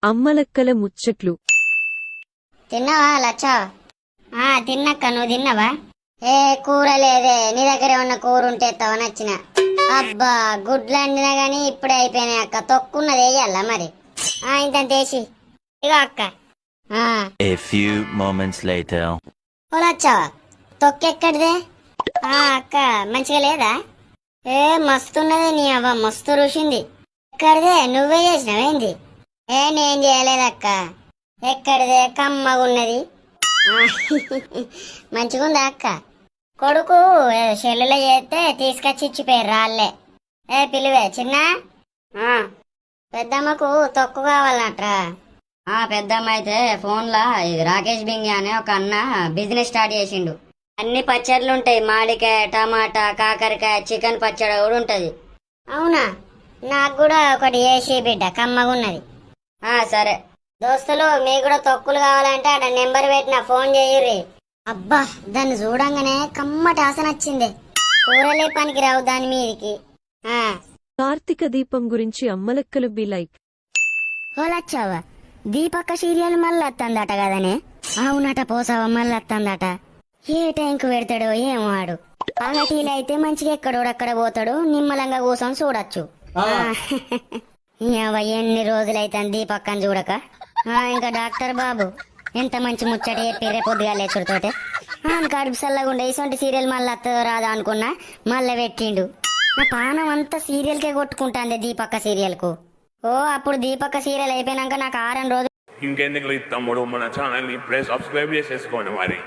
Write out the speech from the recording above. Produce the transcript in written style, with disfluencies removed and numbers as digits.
అమ్మలక్కల ముచ్చట్లు. తిన్నావా లచ్చా? తిన్నక్క, నువ్వు తిన్నావా? ఏ కూర లేదే, నీ దగ్గర ఏమన్నా కూర ఉంటే నచ్చిన. అబ్బా గుడ్లు అండినా గాని ఇప్పుడే అయిపోయినాయి అక్క. తొక్కున్నది వేయాలా మరి? ఇంత వేసి ఇగో అక్క. A few moments later. ఓ లచ్చా, తొక్కెక్కడిదే? అక్క మంచిగా లేదా? ఏ మస్తున్నదే, నీ అవ్వ మస్తు రుషింది. ఎక్కడిదే? నువ్వే చేసినావేంది? నేను చేయలేదక్క. ఎక్కడిదే? కమ్మగున్నది. మంచిగుందా అక్క? కొడుకు సెల్లులో చేస్తే తీసుకొచ్చి ఇచ్చిపోయారు రాళ్ళే. పిలువే చిన్న. పెద్దమ్మకు తొక్కు కావాలనట్రా? పెద్దమ్మ అయితే ఫోన్లా రాకేష్ బింగి అనే ఒక అన్న బిజినెస్ స్టార్ట్ చేసిండు. అన్ని పచ్చళ్ళు ఉంటాయి, మామిడికాయ, టమాటా, కాకరకాయ, చికెన్ పచ్చడి కూడా ఉంటది. అవునా? నాకు కూడా ఒకటి వేసి బిడ్డ, కమ్మగున్నది. సరే దోస్తులు, మీకు కూడా తొక్కులు కావాలంటే అక్కడ నెంబర్ పెట్టిన, ఫోన్ చేయుర్రి. అబ్బా దాన్ని చూడంగానే కమ్మటి ఆశ నచ్చింది. కూరలే పనికి రావు దాని మీదికి. కార్తీక దీపం గురించి అమ్మలక్కలు బి లైక్. ఓలచ్చావా, దీపక్క సీరియల్ మళ్ళీ వస్తుందట కదనే? అవునట, పోసావా మళ్ళీ వస్తుందట. ఏ టైంకు పెడతాడో ఏమో ఆడు. పగటీలు అయితే మంచిగా ఎక్కడోడక్కడ పోతాడు, నిమ్మలంగా కూర్చొని చూడొచ్చు. ఎన్ని రోజులైతే దీపక్కని చూడక. ఇంకా డాక్టర్ బాబు ఎంత మంచి ముచ్చట చెప్పి రేపొద్దుగా లేచుడుతోటే కడుపు సల్లగుండే. ఇటువంటి సీరియల్ మళ్ళీ వస్తుందో రాదా అనుకున్నా, మళ్ళీ పెట్టిండు. నా పానం అంతా సీరియల్కే కొట్టుకుంటాంది, దీపక్క సీరియల్ కు. అప్పుడు దీపక్క సీరియల్ అయిపోయినాక నాకు 6 రోజులు ఇంకెందుకు తమ్ముడు, మన ఛానల్ ని ఇప్పుడే సబ్స్క్రైబ్ చేసేసుకోండి మరి.